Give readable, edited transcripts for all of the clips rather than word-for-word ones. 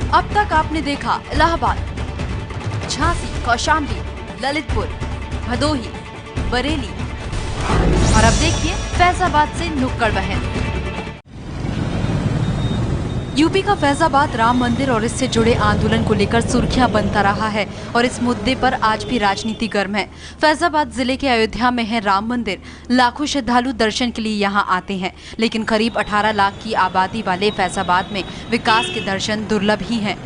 अब तक आपने देखा इलाहाबाद, झांसी, कौशाम्बी, ललितपुर, भदोही, बरेली और अब देखिए फैजाबाद से नुक्कड़ बहस। यूपी का फैजाबाद राम मंदिर और इससे जुड़े आंदोलन को लेकर सुर्खियां बनता रहा है और इस मुद्दे पर आज भी राजनीति गर्म है। फैजाबाद जिले के अयोध्या में है राम मंदिर। लाखों श्रद्धालु दर्शन के लिए यहां आते हैं, लेकिन करीब 18 लाख की आबादी वाले फैजाबाद में विकास के दर्शन दुर्लभ ही हैं।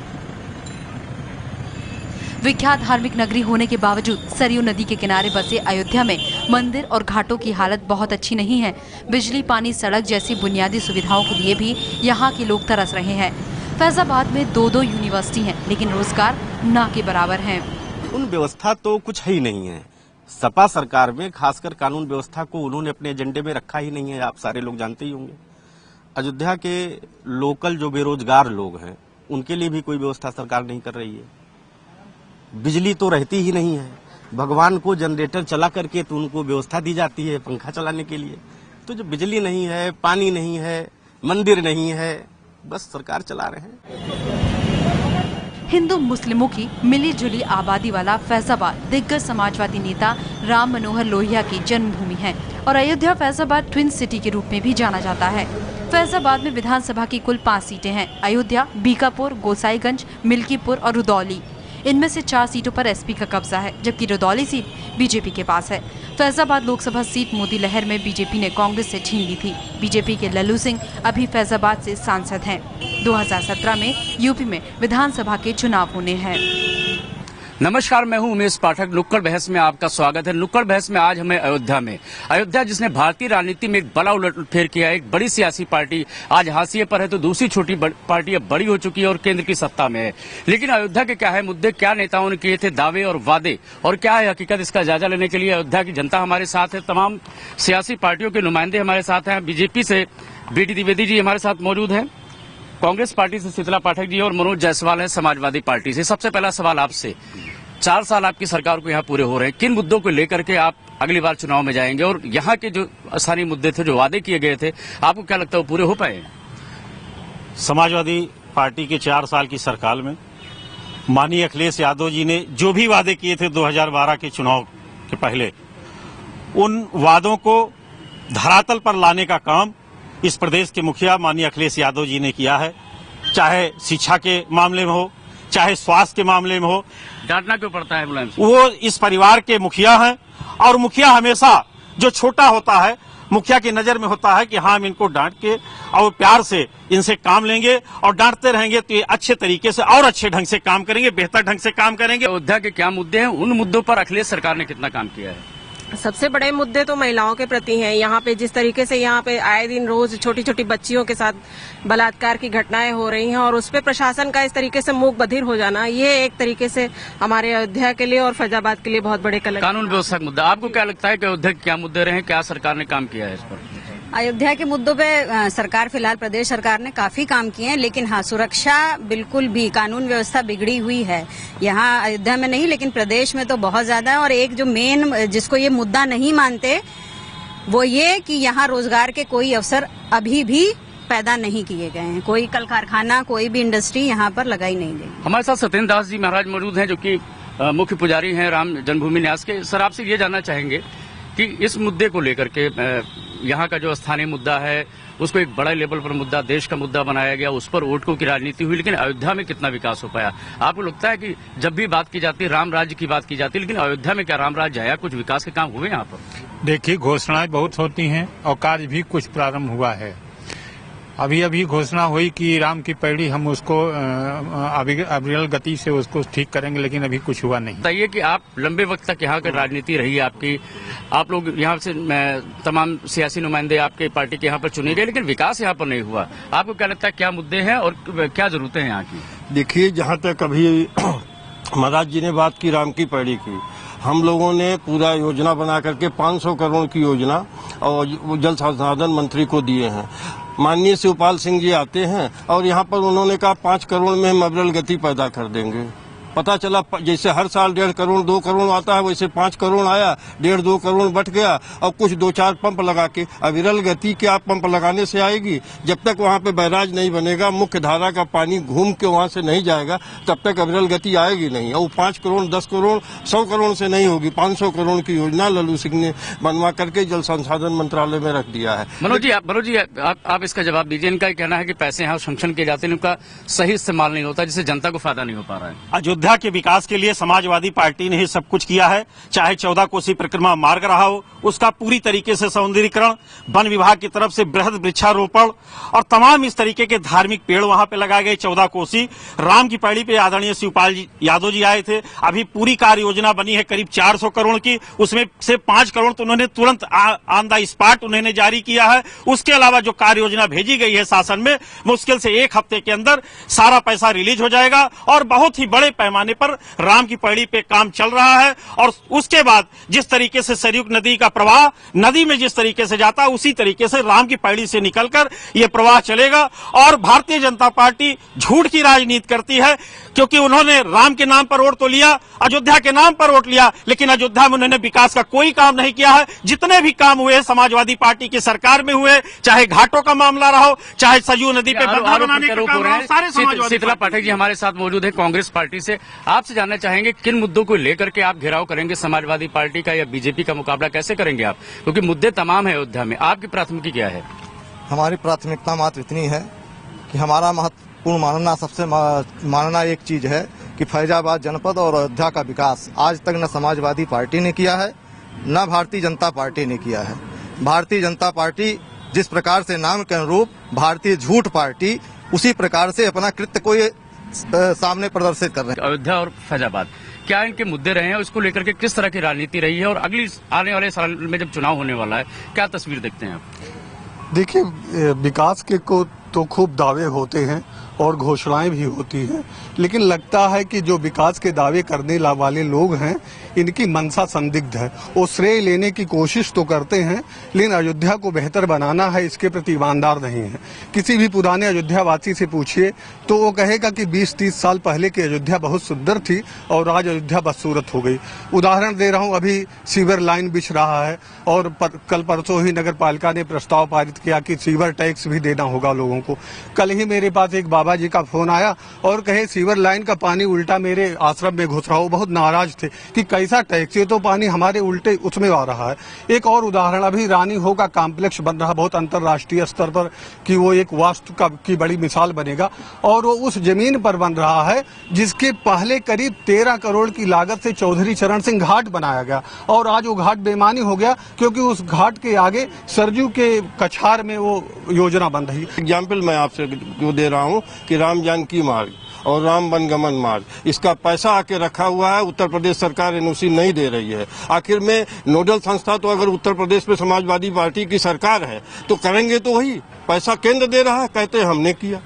विख्यात धार्मिक नगरी होने के बावजूद सरयू नदी के किनारे बसे अयोध्या में मंदिर और घाटों की हालत बहुत अच्छी नहीं है। बिजली, पानी, सड़क जैसी बुनियादी सुविधाओं के लिए भी यहाँ के लोग तरस रहे हैं। फैजाबाद में 2 यूनिवर्सिटी हैं, लेकिन रोजगार ना के बराबर हैं। उन व्यवस्था तो कुछ है ही नहीं है। सपा सरकार में खासकर कानून व्यवस्था को उन्होंने अपने एजेंडे में रखा ही नहीं है। आप सारे लोग जानते ही होंगे। अयोध्या के लोकल जो बेरोजगार लोग हैं उनके लिए भी कोई व्यवस्था सरकार नहीं कर रही है। बिजली तो रहती ही नहीं है। भगवान को जनरेटर चला करके तो उनको व्यवस्था दी जाती है पंखा चलाने के लिए। तो जो बिजली नहीं है, पानी नहीं है, मंदिर नहीं है, बस सरकार चला रहे हैं। हिंदू मुस्लिमों की मिली जुली आबादी वाला फैजाबाद दिग्गज समाजवादी नेता राम मनोहर लोहिया की जन्मभूमि है और अयोध्या फैजाबाद ट्विन सिटी के रूप में भी जाना जाता है। फैजाबाद में विधानसभा की कुल 5 सीटें हैं। अयोध्या, बीकापुर, गोसाईगंज, मिल्कीपुर और रुदौली। इनमें से 4 सीटों पर एसपी का कब्जा है, जबकि रुदौली सीट बीजेपी के पास है। फैजाबाद लोकसभा सीट मोदी लहर में बीजेपी ने कांग्रेस से छीन ली थी। बीजेपी के लल्लू सिंह अभी फैजाबाद से सांसद हैं। 2017 में यूपी में विधानसभा के चुनाव होने हैं। नमस्कार, मैं हूं उमेश पाठक। नुक्कड़ बहस में आपका स्वागत है। नुक्कड़ बहस में आज हमें अयोध्या जिसने भारतीय राजनीति में एक बड़ा उलटफेर किया है। एक बड़ी सियासी पार्टी आज हाशिए पर है तो दूसरी छोटी पार्टी अब बड़ी हो चुकी है और केंद्र की सत्ता में है। लेकिन अयोध्या के क्या है मुद्दे, क्या नेताओं ने किए थे दावे और वादे और क्या है हकीकत, इसका जायजा लेने के लिए अयोध्या की जनता हमारे साथ है। तमाम सियासी पार्टियों के नुमाइंदे हमारे साथ हैं। बीजेपी से बीडी द्विवेदी जी हमारे साथ मौजूद हैं, कांग्रेस पार्टी से शीतला पाठक जी और मनोज जायसवाल है समाजवादी पार्टी से। सबसे पहला सवाल आपसे, 4 साल आपकी सरकार को यहाँ पूरे हो रहे हैं, किन मुद्दों को लेकर के आप अगली बार चुनाव में जाएंगे और यहाँ के जो स्थानीय मुद्दे थे, जो वादे किए गए थे, आपको क्या लगता है वो पूरे हो पाए? समाजवादी पार्टी के 4 साल की सरकार में माननीय अखिलेश यादव जी ने जो भी वादे किए थे 2012 के चुनाव के पहले, उन वादों को धरातल पर लाने का काम इस प्रदेश के मुखिया माननीय अखिलेश यादव जी ने किया है। चाहे शिक्षा के मामले में हो, चाहे स्वास्थ्य के मामले में हो। डांटना क्यों पड़ता है मुलायम? वो इस परिवार के मुखिया हैं और मुखिया हमेशा जो छोटा होता है मुखिया की नजर में होता है कि हाँ, हम इनको डांट के और प्यार से इनसे काम लेंगे और डांटते रहेंगे तो ये अच्छे तरीके से और अच्छे ढंग से काम करेंगे, बेहतर ढंग से काम करेंगे। अयोध्या के क्या मुद्दे हैं, उन मुद्दों पर अखिलेश सरकार ने कितना काम किया है? सबसे बड़े मुद्दे तो महिलाओं के प्रति हैं। यहाँ पे जिस तरीके से यहाँ पे आए दिन रोज छोटी छोटी बच्चियों के साथ बलात्कार की घटनाएं हो रही हैं और उस पे प्रशासन का इस तरीके से मूक बधिर हो जाना, ये एक तरीके से हमारे अयोध्या के लिए और फैजाबाद के लिए बहुत बड़े कानून व्यवस्था का मुद्दा। आपको क्या लगता है कि अयोध्या के क्या मुद्दे रहे, क्या सरकार ने काम किया है इस पर? अयोध्या के मुद्दों पे सरकार फिलहाल प्रदेश सरकार ने काफी काम किए हैं, लेकिन हाँ, सुरक्षा बिल्कुल भी, कानून व्यवस्था बिगड़ी हुई है। यहाँ अयोध्या में नहीं लेकिन प्रदेश में तो बहुत ज्यादा है। और एक जो मेन जिसको ये मुद्दा नहीं मानते वो ये कि यहाँ रोजगार के कोई अवसर अभी भी पैदा नहीं किए गए हैं। कोई कल कारखाना, कोई भी इंडस्ट्री यहाँ पर लगाई नहीं गई। हमारे साथ सत्येंद्र दास जी महाराज मौजूद हैं, जो कि मुख्य पुजारी हैं राम जन्मभूमि न्यास के। सर, आपसे ये जानना चाहेंगे कि इस मुद्दे को लेकर के यहाँ का जो स्थानीय मुद्दा है उसको एक बड़ा लेवल पर मुद्दा, देश का मुद्दा बनाया गया, उस पर वोटों की राजनीति हुई, लेकिन अयोध्या में कितना विकास हो पाया? आपको लगता है कि जब भी बात की जाती है, राम राज्य की बात की जाती है, लेकिन अयोध्या में क्या राम राज्य आया, कुछ विकास के काम हुए यहाँ पर? देखिए, घोषणाएं बहुत होती हैं और कार्य भी कुछ प्रारंभ हुआ है। अभी घोषणा हुई कि राम की पैड़ी हम उसको अविरल गति से उसको ठीक करेंगे, लेकिन अभी कुछ हुआ नहीं। बताइए कि आप लंबे वक्त तक यहाँ की राजनीति रही आपकी, आप लोग यहाँ से तमाम सियासी नुमाइंदे आपके पार्टी के यहाँ पर चुने गए, लेकिन विकास यहाँ पर नहीं हुआ। आपको क्या लगता है क्या मुद्दे हैं और क्या जरूरतें हैं यहाँ की? देखिए, जहाँ तक अभी महाराज जी ने बात की राम की पैड़ी की, हम लोगों ने पूरा योजना बना करके 500 करोड़ की योजना और जल संसाधन मंत्री को दिए हैं। माननीय शिवपाल सिंह जी आते हैं और यहाँ पर उन्होंने कहा 5 करोड़ में हम अविरल गति पैदा कर देंगे। पता चला जैसे हर साल 1.5 करोड़ 2 करोड़ आता है, वैसे 5 करोड़ आया, 1.5-2 करोड़ बट गया। और कुछ 2-4 पंप लगा के, अविरल गति क्या पंप लगाने से आएगी? जब तक वहाँ पे बैराज नहीं बनेगा, मुख्य धारा का पानी घूम के वहाँ से नहीं जाएगा, तब तक अविरल गति आएगी नहीं। और 5 करोड़ 10 करोड़ 100 करोड़ से नहीं होगी। 500 करोड़ की योजना लल्लू सिंह ने बनवा करके जल संसाधन मंत्रालय में रख दिया है। मनोज जी आप इसका जवाब दीजिए। इनका ये कहना है कि पैसे यहाँ सैंक्शन किए जाते हैं, उनका सही इस्तेमाल नहीं होता, जिससे जनता को फायदा नहीं हो पा रहा है। अयोध्या के विकास के लिए समाजवादी पार्टी ने ही सब कुछ किया है। चाहे 14 कोसी परिक्रमा मार्ग रहा हो, उसका पूरी तरीके से सौंदर्यीकरण, वन विभाग की तरफ से बृहद वृक्षारोपण और तमाम इस तरीके के धार्मिक पेड़ वहां पे लगाए गए। 14 कोसी राम की पैड़ी पे आदरणीय शिवपाल यादव जी आए थे। अभी पूरी कार्य योजना बनी है करीब 400 करोड़ की, उसमें से 5 करोड़ तो उन्होंने तुरंत ऑन द स्पॉट उन्होंने जारी किया है। उसके अलावा जो कार्य योजना भेजी गई है शासन में, मुश्किल से 1 हफ्ते के अंदर सारा पैसा रिलीज हो जाएगा और बहुत ही बड़े पैमाने पर राम की पैड़ी पे काम चल रहा है। और उसके बाद जिस तरीके से सरयू नदी का प्रवाह नदी में जिस तरीके से जाता है, उसी तरीके से राम की पैड़ी से निकलकर यह प्रवाह चलेगा। और भारतीय जनता पार्टी झूठ की राजनीति करती है, क्योंकि उन्होंने राम के नाम पर वोट तो लिया, अयोध्या के नाम पर वोट लिया, लेकिन अयोध्या में उन्होंने विकास का कोई काम नहीं किया है। जितने भी काम हुए समाजवादी पार्टी की सरकार में हुए, चाहे घाटों का मामला रहा हो, चाहे सरयू नदी पे बंधा बनाने का काम रहा हो, सारे समाजवादी। शीतला पाठक जी हमारे साथ मौजूद है कांग्रेस पार्टी से। आपसे जानना चाहेंगे किन मुद्दों को लेकर के आप घेराव करेंगे समाजवादी पार्टी का या बीजेपी का मुकाबला कैसे करेंगे आप, क्योंकि मुद्दे तमाम है अयोध्या में। आपकी प्राथमिकता क्या है? हमारी प्राथमिकता मात्र इतनी है कि हमारा महत्वपूर्ण मानना एक चीज है कि फैजाबाद जनपद और अयोध्या का विकास आज तक न समाजवादी पार्टी ने किया है, न भारतीय जनता पार्टी ने किया है। भारतीय जनता पार्टी जिस प्रकार से नाम के अनुरूप भारतीय झूठ पार्टी, उसी प्रकार से अपना कृत्य को ये सामने प्रदर्शित कर रहे हैं। अयोध्या और फैजाबाद क्या इनके मुद्दे रहे हैं, उसको लेकर के किस तरह की राजनीति रही है और अगली आने वाले साल में जब चुनाव होने वाला है क्या तस्वीर देखते हैं आप? देखिए, विकास के को तो खूब दावे होते हैं और घोषणाएं भी होती हैं, लेकिन लगता है कि जो विकास के दावे करने वाले लोग हैं इनकी मंशा संदिग्ध है। वो श्रेय लेने की कोशिश तो करते हैं, लेकिन अयोध्या को बेहतर बनाना है इसके प्रति ईमानदार नहीं है। किसी भी पुराने अयोध्यावासी से पूछिए तो वो कहेगा कि 20-30 साल पहले की अयोध्या बहुत सुंदर थी और आज अयोध्या बदसूरत हो गई। उदाहरण दे रहा हूँ, अभी सीवर लाइन बिछ रहा है और कल परसों ही नगर पालिका ने प्रस्ताव पारित किया कि सीवर टैक्स भी देना होगा लोगों को। कल ही मेरे पास एक बाबा जी का फोन आया और कहे सीवर लाइन का पानी उल्टा मेरे आश्रम में घुस रहा हो। बहुत नाराज थे कि कैसा टैक्स, ये तो पानी हमारे उल्टे उसमें आ रहा है। एक और उदाहरण, अभी रानी हो का कॉम्प्लेक्स बन रहा, बहुत अंतर्राष्ट्रीय स्तर पर कि वो एक वास्तु की बड़ी मिसाल बनेगा और वो उस जमीन पर बन रहा है जिसके पहले करीब 13 करोड़ की लागत से चौधरी चरण सिंह घाट बनाया गया और आज वो घाट बेमानी हो गया क्योंकि उस घाट के आगे सरजू के कछार में वो योजना बन रही। एग्जाम्पल मैं आपसे दे रहा हूँ कि राम जानकी मार्ग और राम वनगमन मार्ग, इसका पैसा आके रखा हुआ है। उत्तर प्रदेश सरकार एनओसी नहीं दे रही है। आखिर में नोडल संस्था तो अगर उत्तर प्रदेश में समाजवादी पार्टी की सरकार है तो करेंगे तो वही, पैसा केंद्र दे रहा है, कहते हैं हमने किया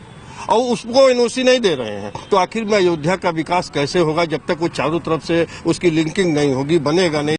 और उसको एनओसी नहीं दे रहे हैं। तो आखिर में अयोध्या का विकास कैसे होगा जब तक वो चारों तरफ से उसकी लिंकिंग नहीं होगी, बनेगा नहीं।